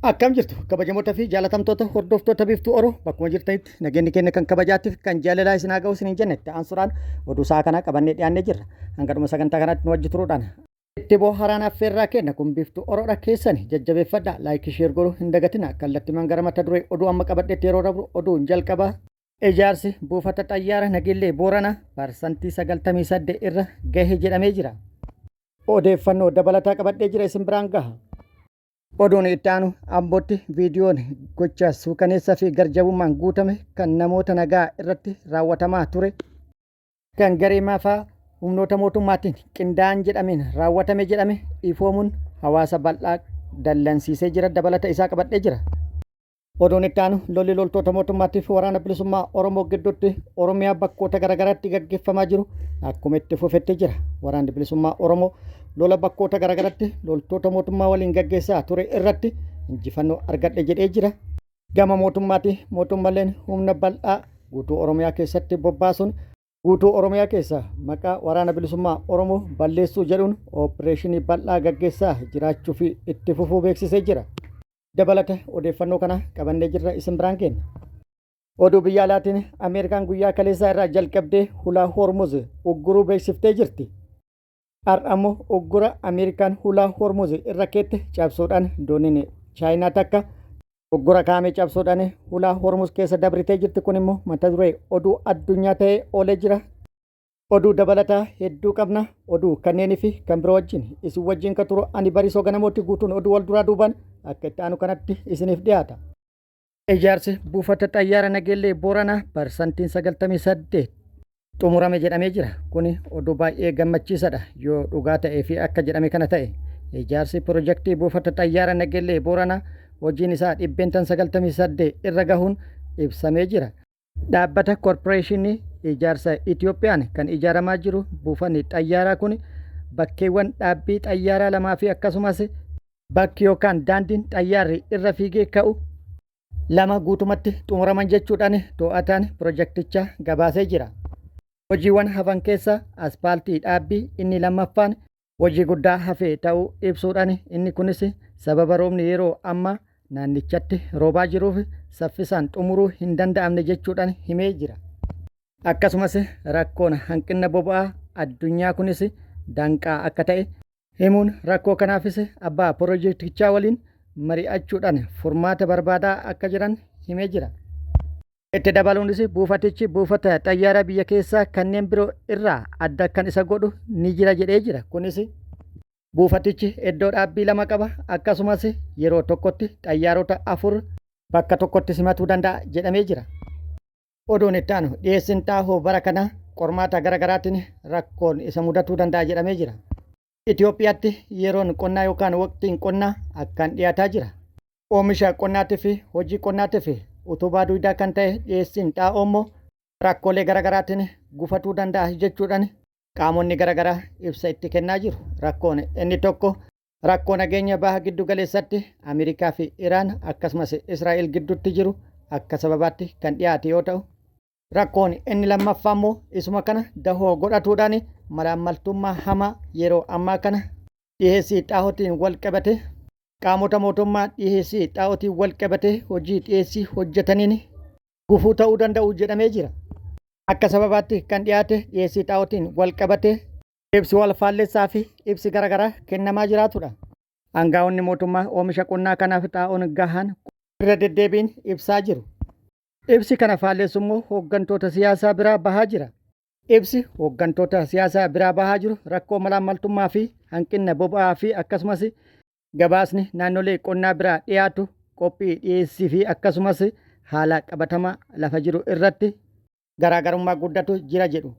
Akkam jirtu kabajamoota fi jaalatamtoota hordoftoota biiftuu Oroo bakkuma jirtanitti nageenyi keenya kan kabajaatiif kan jaalalaa isin haa ga'u isin hin jenne ta'ansuudhaan oduu isaa kana qabannee dhiyaannee jirra. Hangadhuma sagantaa kanatti nu wajji turuudhaan itti bohaaraan affeerraa kenna kun biiftuu Oroodha keessani jajjabeeffadha laayikii sheer godhuu hin dagatina kallattimaan gara mata duree oduu amma qabadheetti yeroo dabru oduun jalqabaa ijaarsi buufata xayyaara nageellee Booranaa parsantii 98 irra gahee jedhamee jira. Odeeffannoo dabalataa qabadhee jira isin biraan gaha. Oduun itti aanu Ambootti viidiyoon gocha suukaneessaa fi garjabummaan guutame kan namoota nagaa irratti raawwatamaa ture kan garee maafaa humnoota mootummaatiin qindaa'an jedhameen raawwatame jedhame ifoomuun hawaasa bal'aa dallansiisee jira dabalata isaa qabadhee jira. Oduun itti aanu lolli loltoota mootummaatti fi waraana bilisummaa Oromoo gidduutti Oromiyaa bakkoota garaagaraatti gaggeeffamaa jiru akkuma itti fufetti jira. Waraanni bilisummaa Oromoo lola bakkoota garaagaraatti loltoota mootummaa waliin gaggeessaa ture irratti injifannoo argadhe jedhee jira. Gama mootummaatti mootummaan humna bal'aa guutuu Oromiyaa keessatti bobbaasuun guutuu Oromiyaa keessa maqaa waraana bilisummaa Oromoo balleessuu jedhuun oopereeshinii bal'aa gaggeessaa jiraachuu fi itti fufuu beeksisee jira. Dabalata odeeffannoo kana qabannee jirra isin biraan kenna. Oduu biyya alaatiin Ameerikaan guyyaa kaleessaa irraa jalqabdee hulaa hormuz ugguruu beeksiftee jirti. Har'ammoo uggura Ameerikaan hulaa hormuz irra keette cabsuudhaan dooniin Chaayinaa takka uggura kaa'ame cabsuudhaan hulaa hormuz keessa dabritee jirti. Kun immoo mata duree oduu addunyaa ta'ee oolee jira. Oduu dabalataa hedduu qabna. Oduu kanneenii fi kan biroo wajjin isin wajjin kan turu ani Barisoo Ganamooti guutuun oduu wal duraa duubaan akka itti aanu kanatti isiniif dhiyaata. Ijaarsi buufata xayyaara nageellee Booranaa parsantiin 98 xumurame jedhamee jira. Kuni oduu baay'ee gammachiisaadha yoo dhugaa ta'ee fi akka jedhame kana ta'e. Ijaarsi pirojektii buufata xayyaara nageellee Booranaa hojiin isaa 98 irra gahuun ibsamee jira. Dhaabbata koorporeeshinii ijaarsa Itiyoophiyaan kan ijaaramaa jiru buufanni xayyaaraa kun bakkeewwan dhaabbii xayyaaraa lamaa fi akkasumas bakki yookaan daandiin xayyaarri irra fiigee ka'u lama guutumatti xumuraman jechuudhaan to'ataan pirojektichaa gabaasee jira. Hojiiwwan hafan keessa aspaaltii dhaabbii inni lammaffaan hojii guddaa hafee ta'uu ibsuudhaan inni kunis sababa roobni yeroo ammaa naannichatti roobaa jiruuf saffisaan xumuruu hin danda'amne jechuudhaan himee jira. Akkasumas rakkoon hanqina boba'aa addunyaa kunis danqaa akka ta'e himuun rakkoo kanaafis abbaa pirojektichaa waliin mari'achuudhaan furmaata barbaadaa akka jiran himee jira. Itti dabaluunis buufatichi buufata xayyaaraa biyya keessaa kanneen biroo irraa adda kan isa godhu ni jira jedhee jira. Kunis buufatichi iddoo dhaabbii lama qaba akkasumas yeroo tokkotti xayyaarota 4 bakka tokkotti simatuu danda'a jedhamee jira. Oduun itti aanu dhiyeessiin xaahoo bara kana qormaata garaagaraatiin rakkoon isa mudatuu danda'a jedhamee jira. Itoophiyaatti yeroon qonnaa yookaan waqtiin qonnaa akkaan dhiyaataa jira. Oomisha qonnaatii fi hojii qonnaatii fi utubaa duydaa kan ta'e dhiyeessiin xaahoo immoo rakkoolee garaagaraatiin gufatuu danda'a jechuudhaan qaamonni garaagaraa ibsa itti kennaa jiru. Rakkoon inni tokko rakkoo nageenya baha giddu galeessatti Ameerikaa fi Iraan akkasumas Israa'el gidduutti jiru akka sababaatti kan dhiyaate yoo ta'u, rakkoon inni lammaffaa immoo isuma kana dahoo godhatuudhaan malaammaltummaa hamaa yeroo ammaa kana dhiyeessii xaahootiin wal qabate qaamota mootummaa dhiyeessii xaahootiin wal qabate hojii dhiyeessii hojjetaniin gufuu ta'uu danda'u jedhamee jira. Akka sababaatti kan dhiyaate dhiyeessii xaahootiin wal qabate ibsi wal faallessaa fi ibsi garaagaraa kennamaa jiraatudha. Aangaa'onni mootummaa oomisha qonnaa kanaaf xaa'oon gahaan irra deddeebiin ibsaa jiru. Ibsi kana faallessu immoo hooggantoota siyaasaa biraa bahaa jira. Ibsi hooggantoota siyaasaa biraa bahaa jiru rakkoo malaammaltummaa fi hanqina boba'aa fi akkasumas gabaasni naannolee qonnaa biraa dhiyaatu qophii dhiyeessii fi akkasumas haala qabatamaa lafa jiru irratti garaagarummaa guddatu jira jedhu.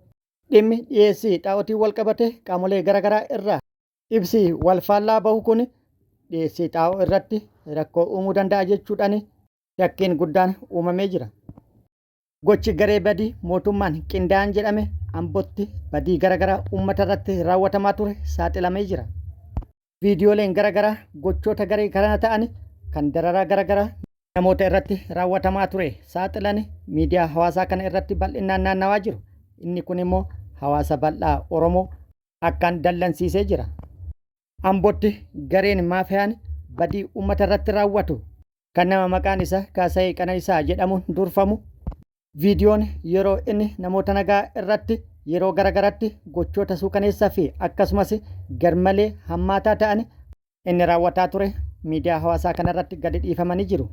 Dhimmi dhiyeessii xaa'ootiin wal qabate qaamolee garaagaraa irraa ibsi wal faallaa bahu kun dhiyeessii xaa'oo irratti rakkoo uumuu danda'a jechuudhaan shakkiin guddaan uumamee jira. Gochi garee badii mootummaan qindaa'an jedhame Ambootti badii garaagaraa uummata irratti raawwatamaa ture saaxilamee jira. Viidiyooleen garaagaraa gochoota garee kana ta'an kan dararaa garaagaraa namoota irratti raawwatamaa ture saaxilan miidiyaa hawaasaa kana irratti bal'inaan naannawaa jiru. Inni kun immoo hawaasa bal'aa Oromoo akkaan dallansiisee jira. Ambootti gareen maafiyaan badii uummata irratti raawwatu kan nama maqaan isaa Kaasayee Qananiisaa jedhamuun durfamu. Viidiyoon yeroo inni namoota nagaa irratti yeroo garagaraatti gochoota suukaneessaa fi akkasumas garmalee hammaataa ta'an inni raawwataa ture miidiyaa hawaasaa kanarratti gadi dhiifamanii jiru.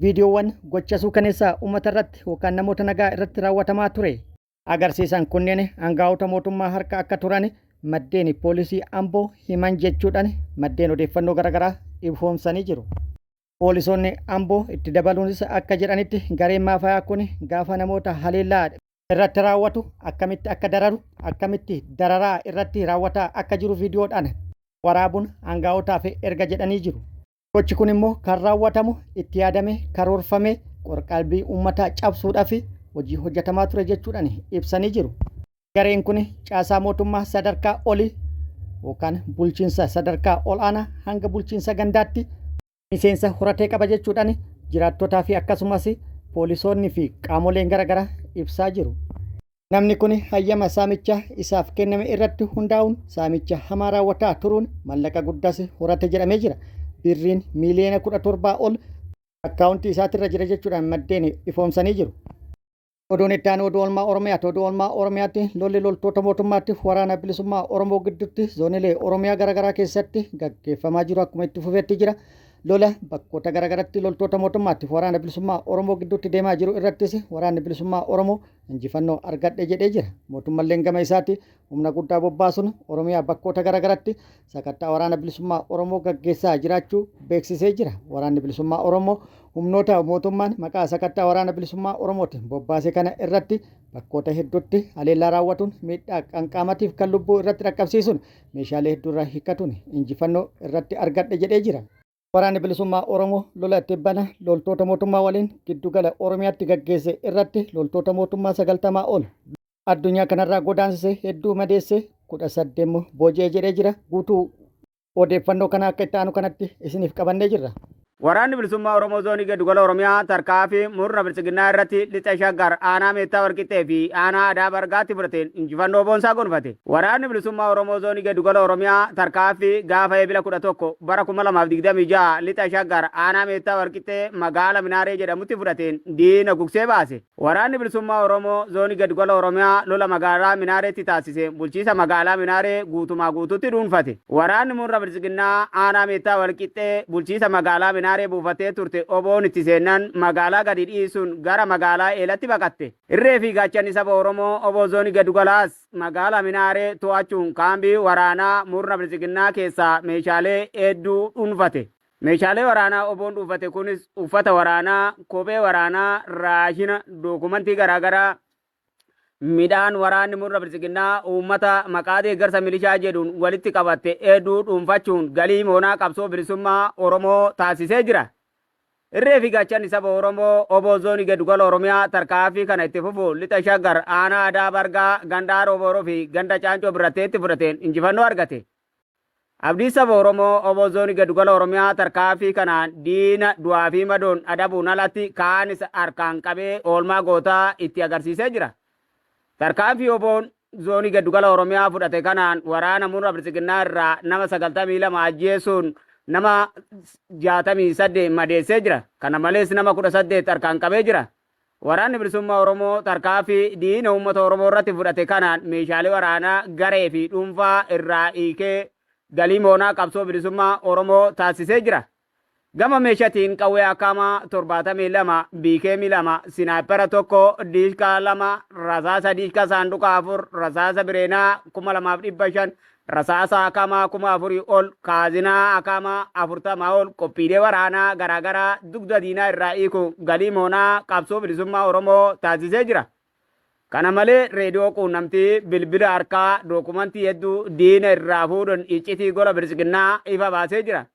Viidiyoowwan gocha suukaneessaa uummata irratti yookaan namoota nagaa irratti raawwatamaa ture agarsiisan kunneen aangaa'ota mootummaa harka akka turan maddeen poolisii Amboo himan jechuudhaan maddeen odeeffannoo garagaraa ifoomsanii jiru. Poolisoonni Amboo itti dabaluunis akka jedhanitti gareen maafayaa kun gaafa namoota haleellaa irratti raawwatu akkamitti akka dararu akkamitti dararaa irratti raawwataa akka jiru viidiyoodhaan waraabuun aangaa'otaaf erga jedhanii jiru. Gochi kun immoo kan raawwatamu itti yaadamee karoorfamee qorqalbii uummataa cabsuudhaaf hojii hojjetamaa ture jechuudhaan ibsanii jiru. Gareen kun caasaa mootummaa sadarkaa olii yookaan bulchiinsa sadarkaa ol'aanaa hanga bulchiinsa gandaatti miseensa horatee qaba jechuudhaan jiraattotaa fi akkasumas poolisoonni fi qaamoleen garagaraa ibsaa jiru. Namni kun hayyama saamichaa isaaf kenname irratti hundaa'uun saamicha hamaa raawwataa turuun mallaqa guddaas horate jedhamee jira. Birriin miiliyoona 17 ol akkaawuntii isaatirra jira jechuudhaan maddeen ifoomsanii jiru. Oduun itti aanu oduu oolmaa Oromiyaati. Oduu oolmaa Oromiyaatti lolli loltoota mootummaatti waraana bilisummaa Oromoo gidduutti zoonilee Oromiyaa garagaraa keessatti gaggeeffamaa jiru akkuma itti fufeetti jira. Lola bakkoota garagaraatti loltoota mootummaatti waraana bilisummaa Oromoo gidduutti deemaa jiru irrattis waraanni bilisummaa Oromoo injifannoo argadhe jedhee jira. Mootummaan gama isaatti humna guddaa bobbaasuun Oromiyaa bakkoota garagaraatti sakattaa waraana bilisummaa Oromoo gaggeessaa jiraachuu beeksisee jira. Waraanni bilisummaa Oromoo humnoota mootummaan maqaa sakattaa waraana bilisummaa Oromootiin bobbaase kana irratti bakkoota hedduutti haleellaa raawwatuun miidhaa qaamatiif kan lubbuu irratti dhaqqabsiisuun meeshaalee hedduurraa hiikkatuun injifannoo irratti argadhe jedhee jira. Waraanni bilisummaa Oromoo lola tibbana loltoota mootummaa waliin giddugala Oromiyaatti gaggeesse irratti loltoota mootummaa 90 ol addunyaa kanarraa godaansisee hedduu madeesse 18 booji'ee jedhee jira. Guutuu odeeffannoo kana akka itti aanu kanatti isiniif qabannee jirra. Waraanni bilisummaa Oromoo zoonii giddugala Oromiyaa tarkaanfii murna bilisiginnaa irratti lixa shaggar aanaa meettaa warqixxee fi aanaa aadaa bargaatti fudhateen injifannoo boonsaa gonfate. Waraanni bilisummaa Oromoo zoonii giddugala Oromiyaa tarkaanfii gaafa eebila 11 bara 2026 lixa shaggar aanaa meettaa warqixxee magaala Minaaree jedhamutti fudhateen diina gugsee baase. Waraanni bilisummaa Oromoo zoonii giddugala Oromiyaa lola magaalaa Minaareetti taasise bulchiisa magaalaa Minaaree guutumaa guutuutti dhuunfate. Waraanni murna bilisiginnaa aanaa meettaa warqixxee bulchiisa magaalaa Minaaree buufatee turte oboon itti seenan magaalaa gadi dhiisuun gara magaalaa eelatti baqatte. Irree fi gaachanni saba Oromoo oboo zoonii giddugalaas magaalaa Minaaree to'achuun kaambii waraanaa murna bilisiginnaa keessaa meeshaalee hedduu dhuunfate. Meeshaalee waraanaa oboon dhuunfate kunis uffata waraanaa, kophee waraanaa, raashina, dookumentii garaagaraa, midhaan waraanni murna bilisiginnaa uummata maqaa deeggarsa milishaa jedhuun walitti qabatte hedduu dhuunfachuun galii moonaa qabsoo bilisummaa Oromoo taasisee jira. Irree fi gaachanni saba Oromoo oboo zoonii giddugala Oromiyaa tarkaanfii kana itti fufu lixa shaggar aanaa aadaa bargaa ganda Roboroo fi ganda Caancoo biratteetti fudhateen injifannoo argate. Abdii saba Oromoo oboo zoonii giddugala Oromiyaa tarkaanfii kanaan diina du'aa fi madoon adabuun alatti kaanis harkaan qabee oolmaa gootaa itti agarsiisee jira. Tarkaanfii oboon zoonii giddugala Oromiyaa fudhate kanaan waraana murna bilisiginnaa irraa nama 92 ajjeesuun nama 68 madeessee jira. Kana malees nama 18 harkaan qabee jira. Waraanni bilisummaa Oromoo tarkaanfii diina uummata Oromoo irratti fudhate kanaan meeshaalee waraanaa garee fi dhuunfaa irraa hiikee galii moonaa qabsoo bilisummaa Oromoo taasisee jira. Gama meeshaatiin qawwee akamaa 72 biikeemii 2 sinaayipara 1 diishkaa 2 rasaasa diishkaa saanduqa 4 rasaasa bireenaa 2500 rasaasa akamaa 4000 ol kaazinaa akamaa 40 ol qophiilee waraanaa garaagaraa dugda diinaa irraa hiiku galii moonaa qabsoo bilisummaa Oromoo taasisee jira. Kana malee reediyoo quunnamtii bilbila harkaa dookumentii hedduu diina irraa fuudhuun iccitii gola bilisiginnaa ifa baasee jira.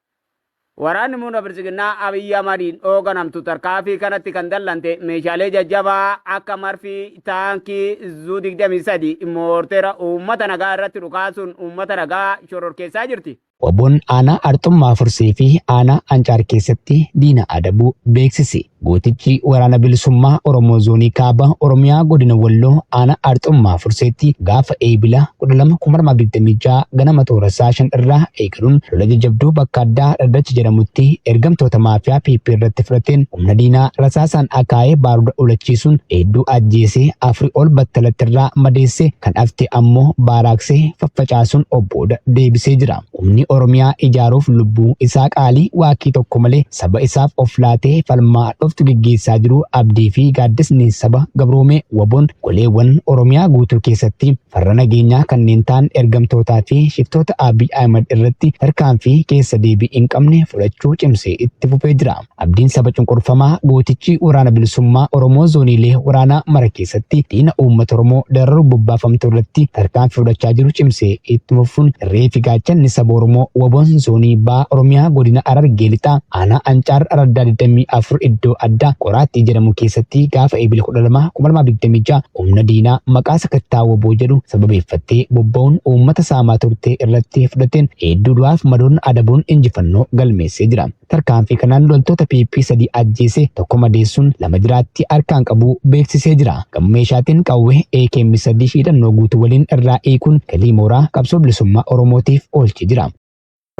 Waraanni murna bilisiginnaa Abiyyi Ahmadiin hoogganamtu tarkaanfii kanatti kan dallante meeshaalee jajjabaa akka marfii taankii Zu-23 moorteera uummata nagaa irratti dhukaasuun uummata nagaa shororkeessaa jirti. Waboon aanaa Arxummaa Fursee fi aanaa Ancaar keessatti diina adabuu beeksise. Gootichi waraana bilisummaa Oromoo zoonii kaaba Oromiyaa godina Walloo aanaa Arxummaa Furseetti gaafa eebila 12 ganama toora isaa 5 irraa eegaluun lola jajjabduu bakka addaa Dhaddacha jedhamutti ergamtoota maafiyaa PP irratti fudhateen humna diinaa rasaasaan akaa'ee baaruda ulachiisuun hedduu ajjeesee afurii ol battalatti irraa madeesse kan hafte ammoo baaraaksee faffacaasuun obbooda deebisee jira. Humni Oromiyaa ijaaruuf lubbuu isaa qaalii waakii tokko malee saba isaaf of laatee falmaa dhuftu gaggeessaa jiru abdii fi gaaddisni saba gabroomee waboon goleewwan Oromiyaa guutuu keessatti farra nageenyaa kanneen ta'an ergamtootaa fi shiftoota Abiy Ahmed irratti tarkaanfii keessa deebii hin qabne fudhachuu cimsee itti fufee jira. Abdiin saba cunqurfamaa gootichi waraana bilisummaa Oromoo zooniilee waraanaa mara keessatti diina uummata Oromoo dararu bobbaafamtu irratti tarkaanfii fudhachaa jiru cimsee itti fufuun reefi gaachanni saba Oromoo waboon zoonii baa Oromiyaa godina Harargee lixaa aanaa Ancaar Araddaa 24 iddoo addaa Qoraattii jedhamu keessatti gaafa eebila 12 2026 humna diinaa maqaa sakattaa waboo jedhu sababeeffattee bobba'uun uummata saamaa turte irratti fudhateen hedduu du'aaf madoon adabuun injifannoo galmeessee jira. Tarkaanfii kanaan loltoota PP 3 ajjeese tokko madeessuun lama jiraatti harkaan qabu beeksisee jira. Gama meeshaatiin qawwee AKM 3 hidhannoo guutuu waliin irraa eekuun galii mooraa qabsoo bilisummaa Oromootiif oolchee jira.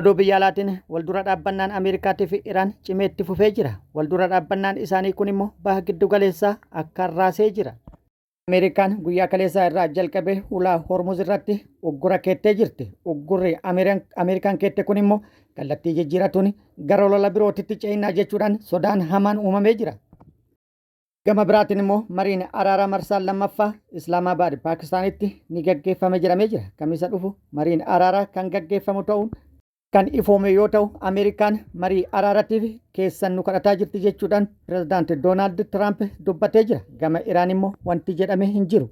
Oduu biyya alaatiin waldura dhaabbannaan Ameerikaatii fi Iraan cimee itti fufee jira. Waldura dhaabbannaan isaanii kun immoo baha giddu galeessaa akka raasee jira. Ameerikaan guyyaa kaleessaa irraa jalqabee hulaa hormuz irratti uggura keettee jirti. Uggurri Ameerikaan keette kun immoo kallattii jijjiiratuun gara lola birootitti ce'inaa jechuudhaan sodaan hamaan uumamee jira. Gama biraatiin immoo mariin araaraa marsaan lammaffaa Islaamabaad Paakistaanitti ni gaggeeffame jedhamee jira. Kamisa dhufu mariin araaraa kan gaggeeffamu ta'uun kan ifoome yoo ta'u Ameerikaan marii araaratiif keessan nu kadhataa jirti jechuudhaan pirezidaanti Doonaald Tiraamp dubbatee jira. Gama Iraan immoo wanti jedhame hin jiru.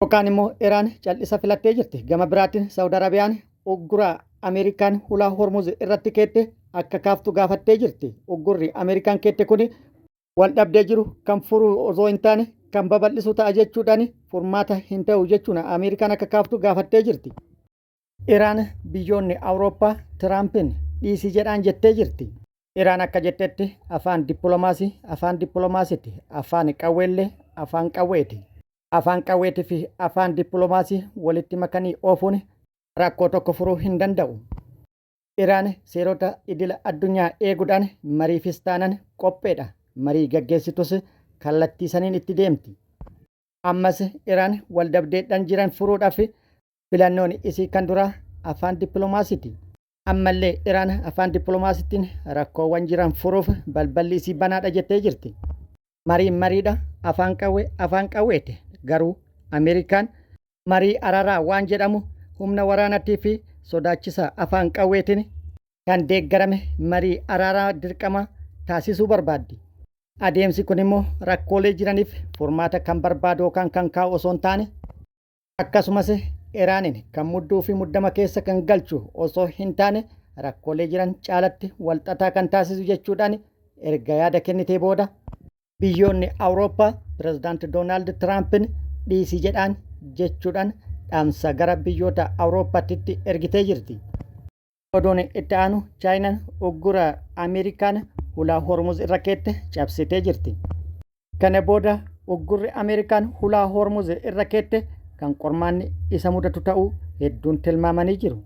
Yookaan immoo Iraan cal'isa filattee jirti. Gama biraatiin Saawud Arabiyaan uggura Ameerikaan hulaa hormuz irratti keette akka kaaftu gaafattee jirti. Uggurri Ameerikaan keette kun wal dhabdee jiru kan furu osoo hin taane kan babal'isu ta'a jechuudhaan furmaata hin ta'u jechuun Ameerikaan akka kaaftu gaafattee jirti. Iraan biyyoonni Awurooppaa Tiraampiin dhiisii jedhaan jettee jirti. Iraan akka jettetti afaan dippiloomaasiiti. Afaan qawweellee afaan qawweeti. Afaan qawweetii fi afaan dippiloomaasii walitti makanii oofuun rakkoo tokko furuu hin danda'u. Iraan seerota idila addunyaa eeguudhaan mariifis taanaan qopheedha. Marii gaggeessitus kallattii saniin itti deemti. Ammas Iraan waldhabdeedhaan jiran furuudhaaf filannoon isii kan duraa afaan dippiloomaasiiti. Ammallee Iraan afaan dippiloomaasiitiin rakkoowwan jiran furuuf balballi isii banaadha jettee jirti. Mariidha afaan qawweeti. Garuu Ameerikaan marii araaraa waan jedhamu humna waraanaatii fi sodaachisa afaan qawweetiin kan deeggarame marii araaraa dirqama taasisuu barbaaddi. Adeemsi kun immoo rakkoolee jiraniif furmaata kan barbaadu yookaan kan kaa'u osoo hin taane akkasumas Iraanin kan mudduu fi muddama keessa kan galchu osoo hin taane rakkoolee jiran caalatti walxaxaa kan taasisu jechuudhaan erga yaada kennitee booda biyyoonni Awurooppaa pirezidaanti Doonaald Tiraampiin dhiisii jedhaan jechuudhaan dhaamsa gara biyyoota Awurooppaatti ergitee jirti. Oduun itti aanu Chaayinaan uggura Ameerikaan hulaa hormuz irra keette cabsitee jirti. Kana booda uggurri Ameerikaan hulaa hormuz irra keette kan qormaanni isa mudatu ta'uu hedduun tilmaamanii jiru.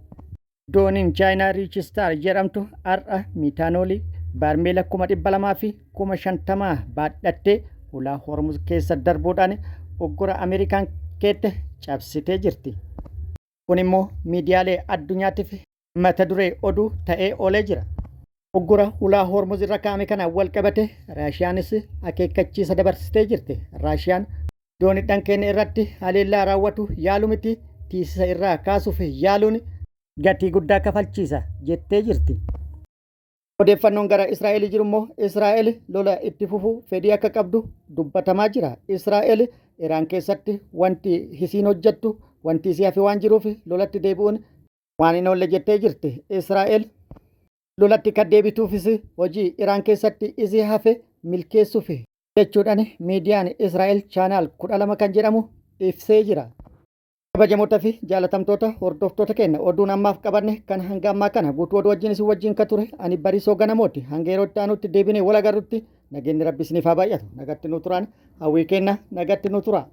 Dooniin Chaayinaa Riichistaar jedhamtu har'a miitaanoolii baarmeela 200,000 fi 50,000 baadhattee hulaa hormuz keessa darbuudhaan uggura Ameerikaan keette cabsitee jirti. Kun immoo miidiyaalee addunyaatiif mata duree oduu ta'ee oolee jira. Uggura hulaa hormuz irra kaa'ame kana wal qabate Raashiyaanis akeekkachiisa dabarsitee jirti. Raashiyaan dooniidhaan keenya irratti haleellaa raawwatu yaalu miti tiisisa irraa kaasuuf yaaluun gatii guddaa kafalchiisa jettee jirti. Odeeffannoon gara Israa'el jiru immoo Israa'el lola itti fufuu fedhii akka qabdu dubbatamaa jira. Israa'el Iraan keessatti wanti hisiin hojjettu wanti isii hafe waan jiruuf lolatti deebi'uun waan hin oolle jettee jirti. Israa'el lolatti kan deebituufis hojii Iraan keessatti isii hafe milkeessuuf jechuudhaan miidiyaan Israa'el chaanaal 12 kan jedhamu ibsee jira. Kabajamoota fi jaalatamtoota hordoftoota keenya oduun ammaaf qabanne kan hanga ammaa kana guutuu oduu wajjin isin wajjin ka ture ani Barisoo Ganamooti hanga yeroo itti aanutti deebinee wal agarrutti nageenyi Rabbi isiniif haa baay'atu nagatti nu turaan hawwii keenya nagatti nu tura.